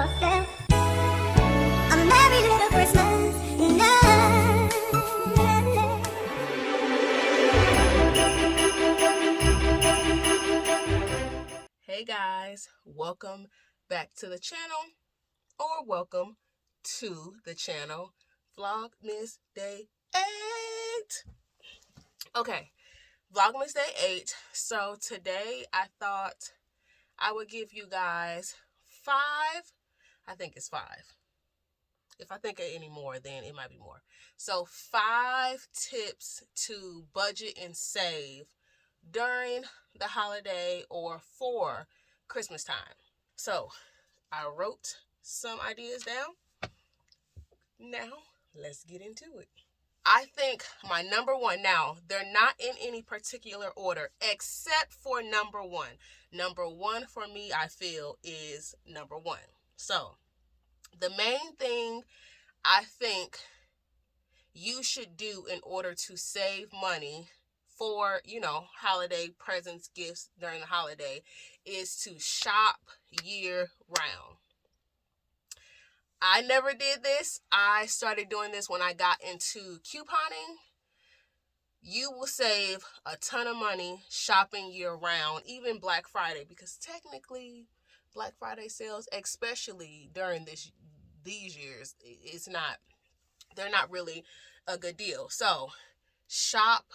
yourself. A merry little Christmas night. Hey guys, welcome back to the channel, or welcome to the channel. Vlogmas Day 8. Okay, Vlogmas Day 8. So today I thought I would give you guys 5, I think it's 5. If I think of any more, then it might be more. So 5 tips to budget and save during the holiday or for Christmas time. So I wrote some ideas down. Now let's get into it. I think my number one, now they're not in any particular order except for number one. Number one for me, I feel, is number one. So the main thing I think you should do in order to save money for, holiday presents, gifts during the holiday is to shop year round. I never did this. I started doing this when I got into couponing. You will save a ton of money shopping year round, even Black Friday, because technically Black Friday sales, especially during these years, they're not really a good deal. So shop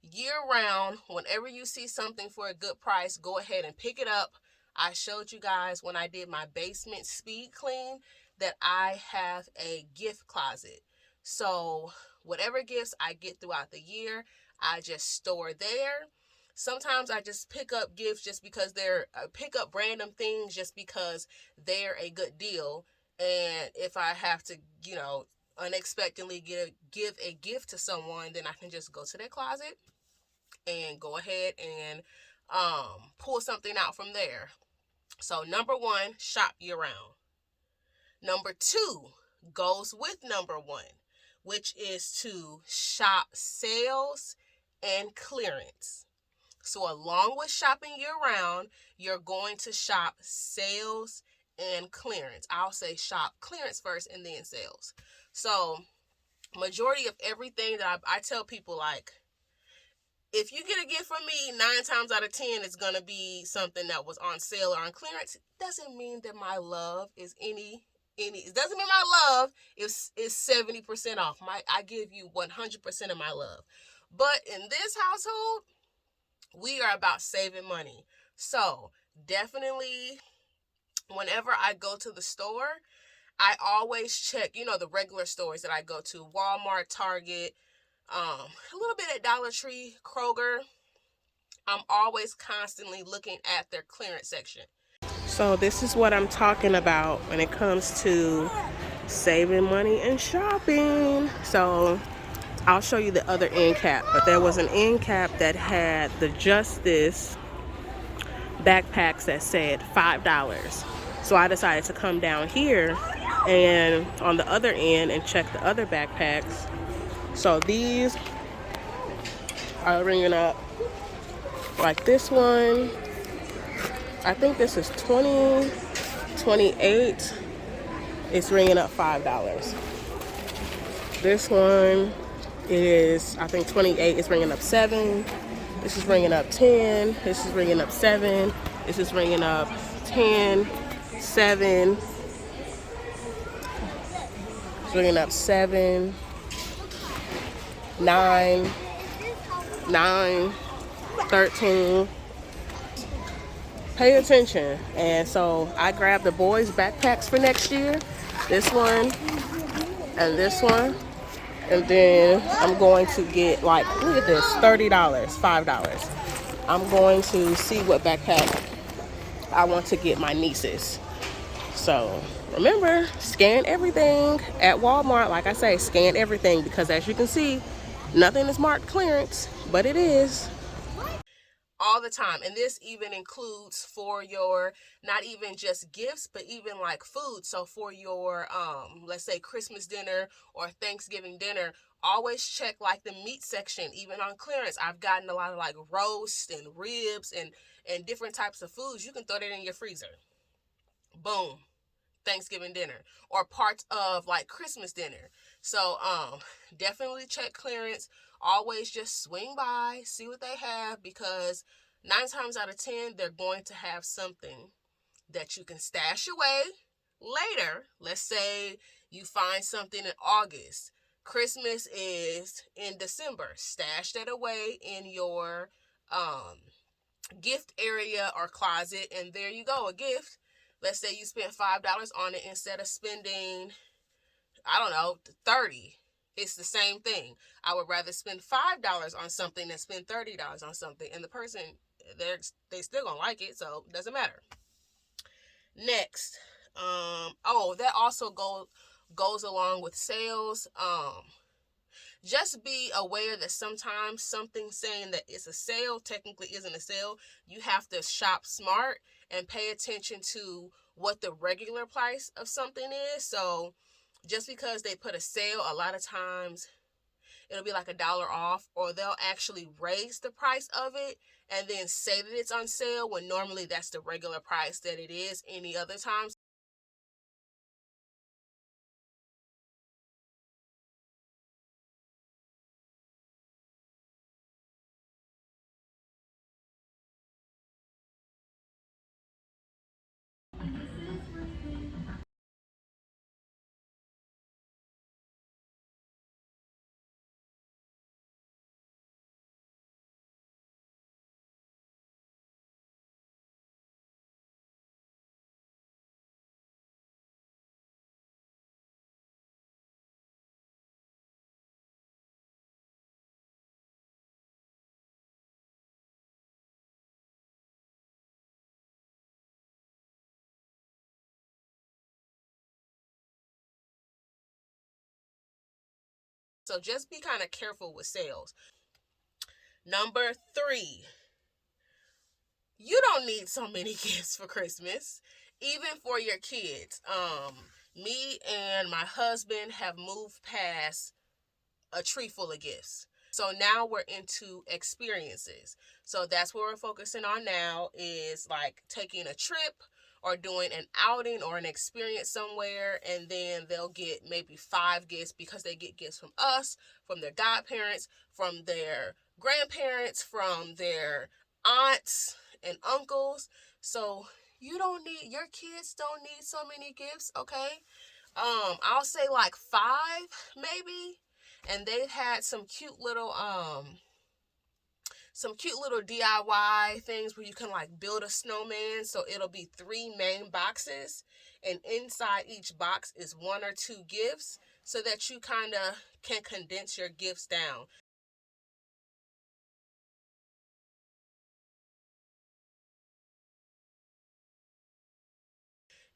year round. Whenever you see something for a good price, go ahead and pick it up. I showed you guys when I did my basement speed clean that I have a gift closet. So whatever gifts I get throughout the year, I just store there. Sometimes I just pick up gifts just because pick up random things just because they're a good deal. And if I have to, unexpectedly give a gift to someone, then I can just go to their closet and go ahead and pull something out from there. So number one, shop year round. Number two goes with number one, which is to shop sales and clearance. So along with shopping year round, you're going to shop sales and clearance. I'll say shop clearance first and then sales. So majority of everything that I tell people, like, if you get a gift from me, 9 times out of 10, it's going to be something that was on sale or on clearance. It doesn't mean that my love is it doesn't mean my love is 70% off. I give you 100% of my love. But in this household, we are about saving money. So definitely, whenever I go to the store, I always check, the regular stores that I go to, Walmart, Target, a little bit at Dollar Tree, Kroger. I'm always constantly looking at their clearance section. So this is what I'm talking about when it comes to saving money and shopping. So I'll show you the other end cap, but there was an end cap that had the Justice backpacks that said $5. So I decided to come down here and on the other end and check the other backpacks. So these are ringing up, like this one, I think this is 28. It's ringing up $5. This one is, I think, 28. It's ringing up 7. This is ringing up 10. This is ringing up 7. This is ringing up 10, 7. It's ringing up 7, 9, 13. Pay attention. And so I grabbed the boys' backpacks for next year. This one and this one. And then I'm going to get, like, look at this, $30, $5. I'm going to see what backpack I want to get my nieces. So remember, scan everything at Walmart. Like I say, scan everything, because as you can see, nothing is marked clearance, but it is. All the time. And this even includes for your, not even just gifts, but even like food. So for your let's say Christmas dinner or Thanksgiving dinner, always check like the meat section, even on clearance. I've gotten a lot of like roast and ribs and different types of foods. You can throw that in your freezer. Boom. Thanksgiving dinner or parts of like Christmas dinner. So definitely check clearance. Always just swing by, see what they have, because 9 times out of 10 they're going to have something that you can stash away later. Let's say you find something in August. Christmas is in December. Stash that away in your gift area or closet, and there you go, a gift. Let's say you spent $5 on it instead of spending, I don't know, 30. It's the same thing. I would rather spend $5 on something than spend $30 on something, and the person, they still gonna like it, so it doesn't matter. Next, that also goes along with sales. Just be aware that sometimes something saying that it's a sale technically isn't a sale. You have to shop smart and pay attention to what the regular price of something is. So just because they put a sale, a lot of times it'll be like $1 off, or they'll actually raise the price of it and then say that it's on sale when normally that's the regular price that it is any other time. So just be kind of careful with sales. Number 3, you don't need so many gifts for Christmas, even for your kids. Me and my husband have moved past a tree full of gifts. So now we're into experiences. So that's what we're focusing on now, is like taking a trip or doing an outing or an experience somewhere, and then they'll get maybe 5 gifts because they get gifts from us, from their godparents, from their grandparents, from their aunts and uncles. So your kids don't need so many gifts, okay? I'll say like 5 maybe. And they've had some cute little DIY things where you can like build a snowman. So it'll be 3 main boxes, and inside each box is 1 or 2 gifts, so that you kind of can condense your gifts down.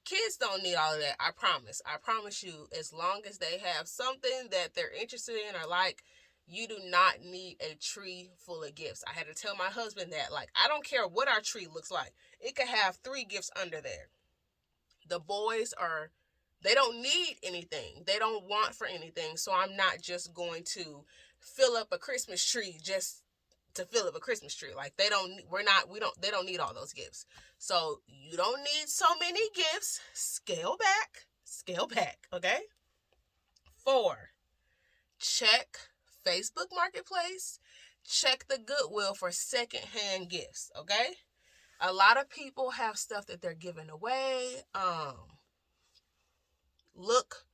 Kids don't need all of that. I promise. I promise you, as long as they have something that they're interested in or like, you do not need a tree full of gifts. I had to tell my husband that, like, I don't care what our tree looks like. It could have 3 gifts under there. The boys they don't need anything. They don't want for anything. So I'm not just going to fill up a Christmas tree just to fill up a Christmas tree. Like, they don't need all those gifts. So you don't need so many gifts. Scale back, okay? 4, check Facebook Marketplace. Check the Goodwill for secondhand gifts, okay? A lot of people have stuff that they're giving away. Look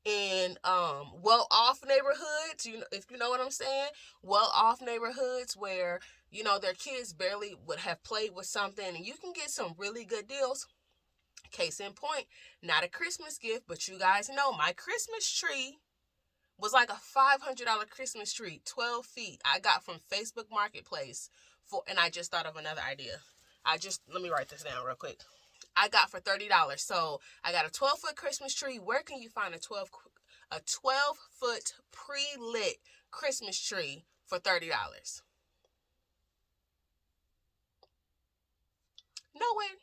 in well-off neighborhoods, if you know what I'm saying, well-off neighborhoods where their kids barely would have played with something, and you can get some really good deals. Case in point, not a Christmas gift, but you guys know my Christmas tree was like a $500 Christmas tree, 12 feet. I got from Facebook Marketplace and I just thought of another idea. Let me write this down real quick. I got for $30. So I got a 12-foot Christmas tree. Where can you find a 12-foot pre-lit Christmas tree for $30? Nowhere.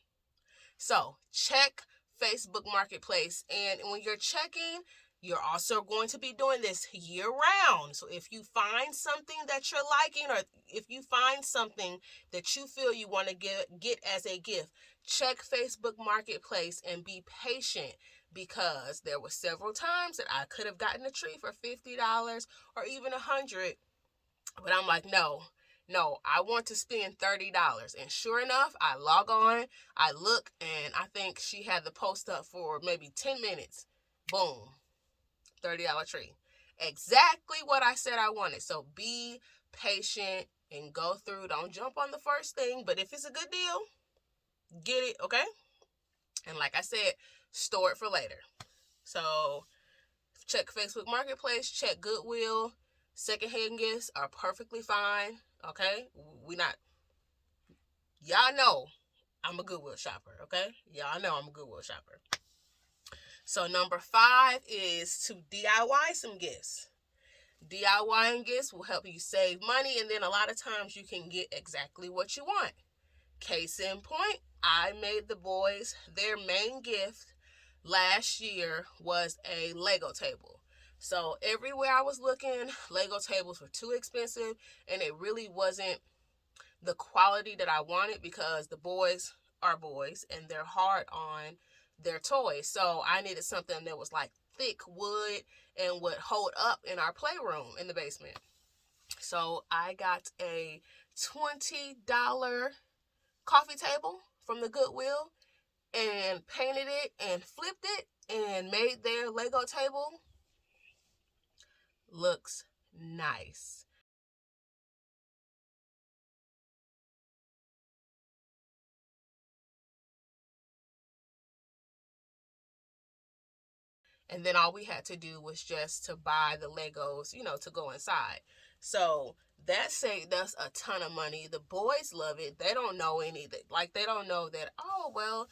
So check Facebook Marketplace. And when you're checking, you're also going to be doing this year round. So if you find something that you're liking, or if you find something that you feel you want to get as a gift, check Facebook Marketplace and be patient. because there were several times that I could have gotten a tree for $50 or even $100, but I'm like, no, I want to spend $30. And sure enough, I log on, I look, and I think she had the post up for maybe 10 minutes. Boom, $30 tree. Exactly what I said I wanted. So be patient and go through. Don't jump on the first thing, but if it's a good deal, get it, okay? And like I said, store it for later. So check Facebook Marketplace, check Goodwill. Secondhand gifts are perfectly fine, okay? Y'all know I'm a Goodwill shopper, okay? Y'all know I'm a Goodwill shopper. So number 5 is to DIY some gifts. DIYing gifts will help you save money, and then a lot of times you can get exactly what you want. Case in point, I made the boys their main gift last year was a Lego table. So everywhere I was looking, Lego tables were too expensive, and it really wasn't the quality that I wanted because the boys are boys and they're hard on their toys. So I needed something that was like thick wood and would hold up in our playroom in the basement. So I got a $20 coffee table from the Goodwill and painted it and flipped it and made their Lego table. Looks nice. And then all we had to do was just to buy the Legos, to go inside. So that saved us a ton of money. The boys love it. They don't know anything. Like, they don't know that, oh, well,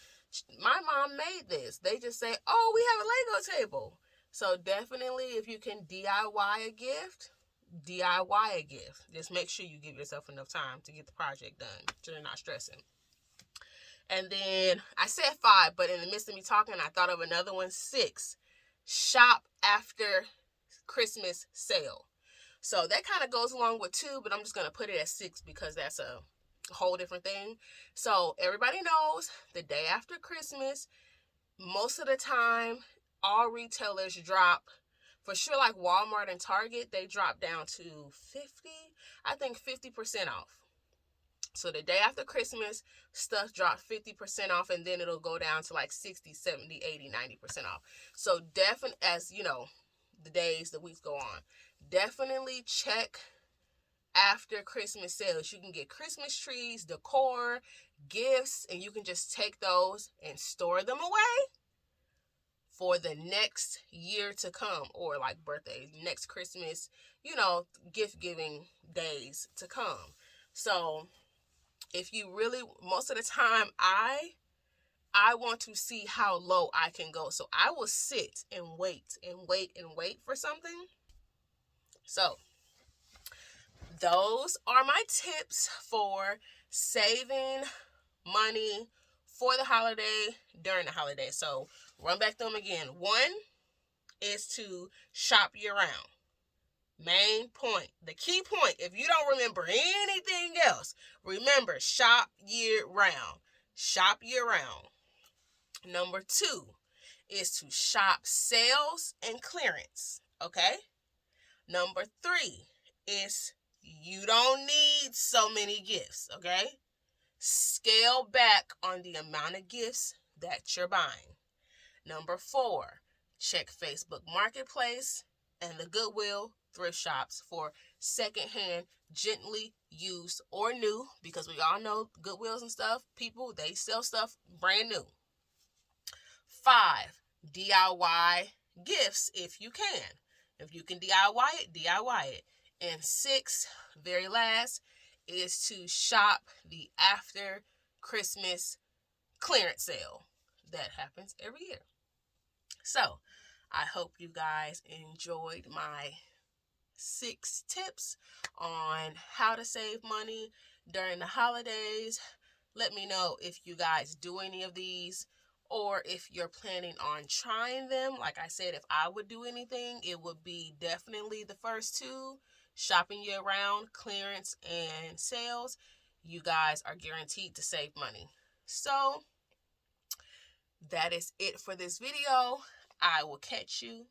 my mom made this. They just say, oh, we have a Lego table. So definitely, if you can DIY a gift, DIY a gift. Just make sure you give yourself enough time to get the project done so you're not stressing. And then I said 5, but in the midst of me talking, I thought of another one, 6. Shop after Christmas sale. So that kind of goes along with 2, but I'm just going to put it at 6 because that's a whole different thing. So everybody knows the day after Christmas, most of the time, all retailers drop, for sure, like Walmart and Target, they drop down to 50% off. So the day after Christmas, stuff drops 50% off, and then it'll go down to like 60, 70, 80, 90% off. So definitely, as the days, the weeks go on, definitely check after Christmas sales. You can get Christmas trees, decor, gifts, and you can just take those and store them away for the next year to come, or like birthdays, next Christmas, gift giving days to come. So if you really, most of the time, I want to see how low I can go. So I will sit and wait for something. So those are my tips for saving money for the holiday, during the holiday. So run back through them again. 1 is to shop year round. Main point, the key point, if you don't remember anything else, remember, shop year round. Shop year round. Number 2 is to shop sales and clearance, okay? Number 3 is you don't need so many gifts, okay? Scale back on the amount of gifts that you're buying. Number 4, check Facebook Marketplace and the Goodwill thrift shops for secondhand, gently used or new, because we all know Goodwills and stuff, people, they sell stuff brand new. 5, DIY gifts if you can. If you can DIY it, DIY it. And 6, very last, is to shop the after Christmas clearance sale that happens every year. So I hope you guys enjoyed my 6 tips on how to save money during the holidays. Let me know if you guys do any of these, or if you're planning on trying them. Like I said, if I would do anything, it would be definitely the first 2, shopping year round, clearance, and sales. You guys are guaranteed to save money. So that is it for this video. I will catch you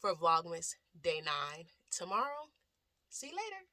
for Vlogmas Day 9 tomorrow. See you later.